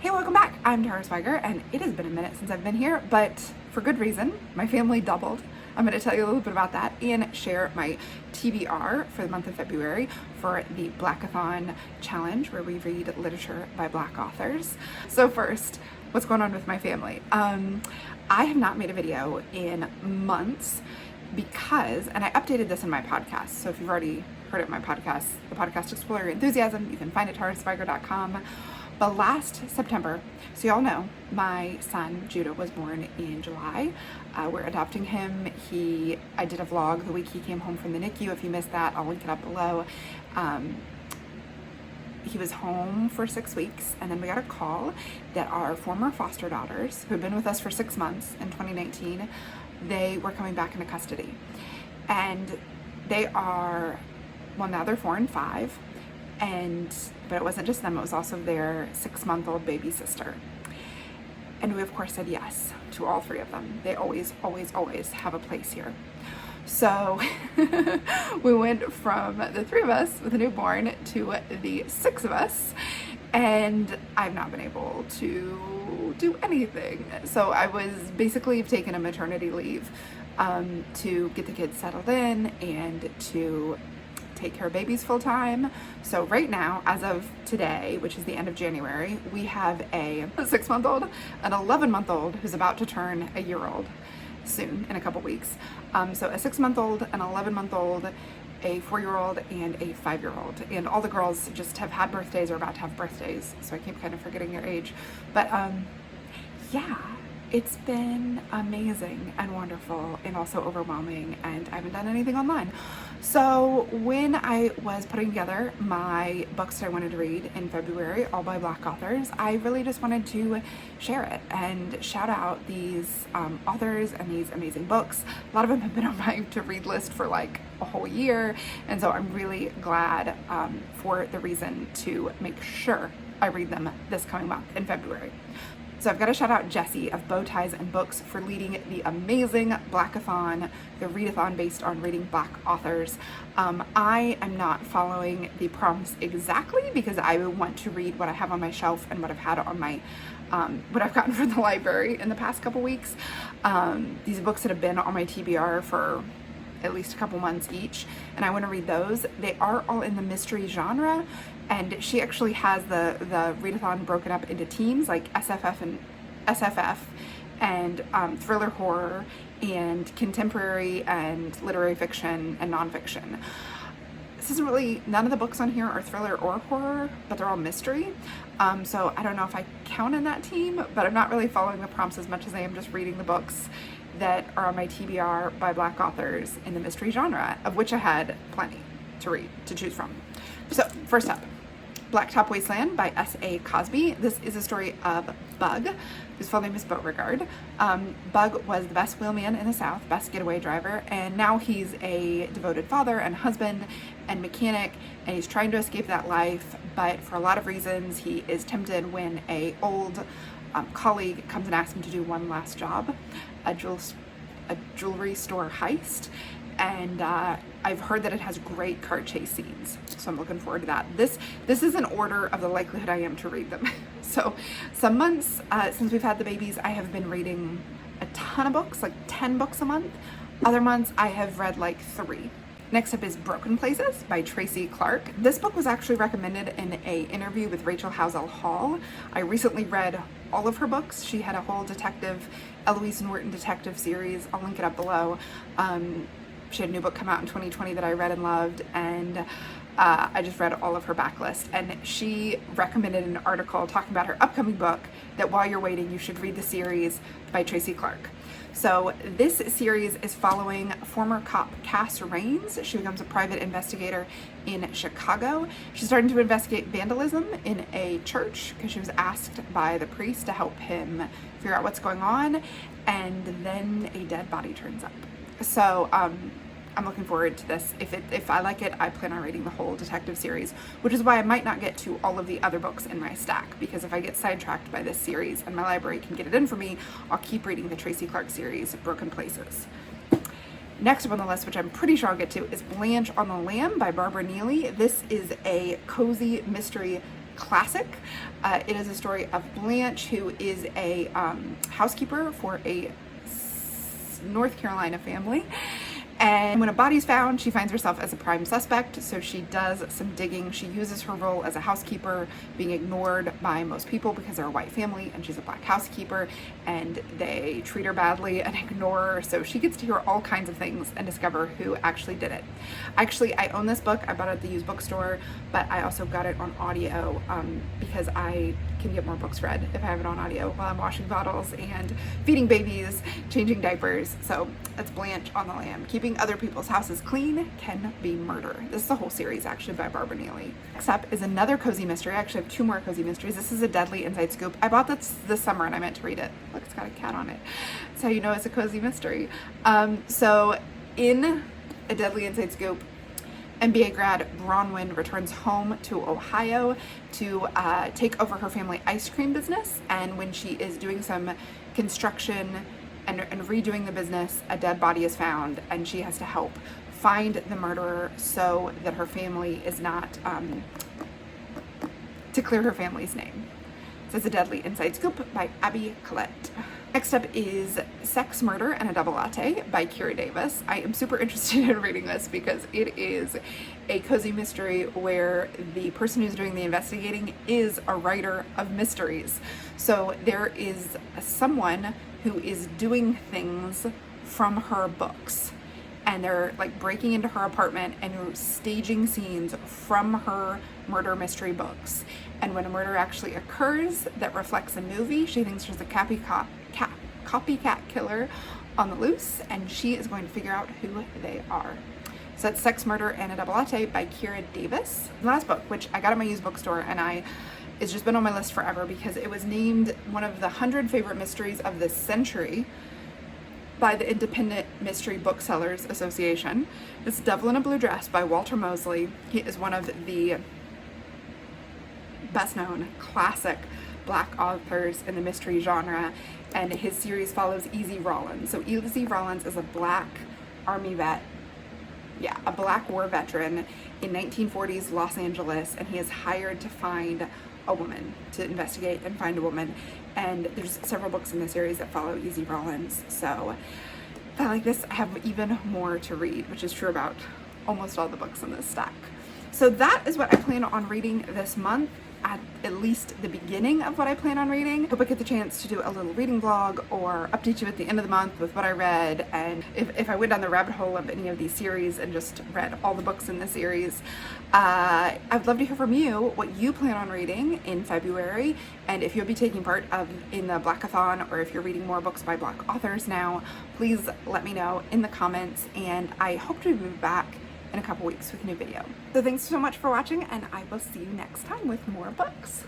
Hey, welcome back. I'm Tara Swigert, and it has been a minute since I've been here, but for good reason. My family doubled. I'm going to tell you a little bit about that and share my TBR for the month of February for the Blackathon challenge, where we read literature by Black authors. So first, what's going on with my family? I have not made a video in months because, and I updated this in my podcast, so if you've already heard it in my podcast, the podcast Explore Your Enthusiasm, you can find it at taraswigert.com. But last September, so y'all know, my son Judah was born in July. We're adopting him. I did a vlog the week he came home from the NICU. If you missed that, I'll link it up below. He was home for 6 weeks, and then we got a call that our former foster daughters, who had been with us for 6 months in 2019, they were coming back into custody. And they are, well, now they're 4 and 5. But it wasn't just them, it was also their 6-month-old baby sister. And we of course said yes to all 3 of them. They always, always, always have a place here. So we went from the 3 of us with a newborn to the 6 of us, and I've not been able to do anything. So I was basically taking a maternity leave to get the kids settled in and to take care of babies full time. So right now, as of today, which is the end of January, we have a 6-month-old, an 11-month-old who's about to turn a year-old soon in a couple weeks. So a 6-month-old, an 11-month-old, a 4-year-old, and a 5-year-old. And all the girls just have had birthdays or about to have birthdays. So I keep kind of forgetting their age. But yeah, it's been amazing and wonderful and also overwhelming, and I haven't done anything online. So when I was putting together my books that I wanted to read in February, all by Black authors, I really just wanted to share it and shout out these authors and these amazing books. A lot of them have been on my to-read list for like a whole year, and so I'm really glad for the reason to make sure I read them this coming month in February. So I've got to shout out Jessie of Bow Ties and Books for leading the amazing Blackathon, the readathon based on reading Black authors. I am not following the prompts exactly because I want to read what I have on my shelf and what I've had on my, what I've gotten from the library in the past couple weeks. These books that have been on my TBR for at least a couple months each, and I want to read those. They are all in the mystery genre, and she actually has the readathon broken up into teams like SFF and thriller horror and contemporary and literary fiction and nonfiction. This isn't really, none of the books on here are thriller or horror, but they're all mystery. So I don't know if I count in that team, but I'm not really following the prompts as much as I am just reading the books that are on my TBR by Black authors in the mystery genre, of which I had plenty to read, to choose from. So first up, Blacktop Wasteland by S.A. Cosby. This is a story of Bug, whose full name is Beauregard. Bug was the best wheelman in the South, best getaway driver, and now he's a devoted father and husband and mechanic, and he's trying to escape that life, but for a lot of reasons he is tempted when a old colleague comes and asks him to do one last job, a jewelry store heist, and I've heard that it has great car chase scenes, so I'm looking forward to that. This is in order of the likelihood I am to read them. So some months since we've had the babies, I have been reading a ton of books, like 10 books a month. Other months I have read like 3. Next up is Broken Places by Tracy Clark. This book was actually recommended in an interview with Rachel Housel Hall. I recently read all of her books. She had a whole Eloise Norton detective series. I'll link it up below. She had a new book come out in 2020 that I read and loved, and I just read all of her backlist. And she recommended an article talking about her upcoming book that while you're waiting, you should read the series by Tracy Clark. So this series is following former cop Cass Raines. She becomes a private investigator in Chicago. She's starting to investigate vandalism in a church because she was asked by the priest to help him figure out what's going on, and then a dead body turns up. So I'm looking forward to this. If I like it, I plan on reading the whole detective series, which is why I might not get to all of the other books in my stack, because if I get sidetracked by this series and my library can get it in for me, I'll keep reading the Tracy Clark series, Broken Places. Next up on the list, which I'm pretty sure I'll get to, is Blanche on the Lam by Barbara Neely. This is a cozy mystery classic. It is a story of Blanche, who is a housekeeper for a North Carolina family. And when a body's found, she finds herself as a prime suspect, so she does some digging. She uses her role as a housekeeper, being ignored by most people because they're a white family and she's a black housekeeper, and they treat her badly and ignore her, so she gets to hear all kinds of things and discover who actually did it. Actually, I own this book. I bought it at the used bookstore, but I also got it on audio because I can get more books read if I have it on audio while I'm washing bottles and feeding babies, changing diapers. So that's Blanche on the Lam. Keeping other people's houses clean can be murder. This is the whole series actually by Barbara Neely. Next up is another cozy mystery. I actually have 2 more cozy mysteries. This is a Deadly Inside Scoop. I bought this summer and I meant to read it. Look, it's got a cat on it. That's how you know it's a cozy mystery. So in a Deadly Inside Scoop, MBA grad Bronwyn returns home to Ohio to take over her family ice cream business, and when she is doing some construction and redoing the business, a dead body is found, and she has to help find the murderer so that her family is not, to clear her family's name. So it's a Deadly Inside Scoop by Abby Collette. Next up is Sex, Murder, and a Double Latte by Kiera Davis. I am super interested in reading this because it is a cozy mystery where the person who's doing the investigating is a writer of mysteries. So there is someone who is doing things from her books, and they're like breaking into her apartment and staging scenes from her murder mystery books. And when a murder actually occurs that reflects a movie, she thinks there's a copycat killer on the loose, and she is going to figure out who they are. So that's Sex, Murder, and a Double Latte by Kiera Davis. The last book, which I got at my used bookstore, and it's just been on my list forever because it was named one of the 100 favorite mysteries of this century by the Independent Mystery Booksellers Association. It's Devil in a Blue Dress by Walter Mosley. He is one of the best known classic black authors in the mystery genre, and his series follows Easy Rawlins. So Easy Rawlins is a black army vet, a black war veteran in 1940s Los Angeles, and he is hired to find a woman, to investigate and find a woman. And there's several books in the series that follow Easy Rawlins. So if I like this, I have even more to read, which is true about almost all the books in this stack. So that is what I plan on reading this month, at least the beginning of what I plan on reading. Hope I get the chance to do a little reading vlog or update you at the end of the month with what I read, and if I went down the rabbit hole of any of these series and just read all the books in the series. I'd love to hear from you what you plan on reading in February, and if you'll be taking part in the Blackathon, or if you're reading more books by black authors now, please let me know in the comments, and I hope to be back in a couple weeks with a new video. So thanks so much for watching, and I will see you next time with more books.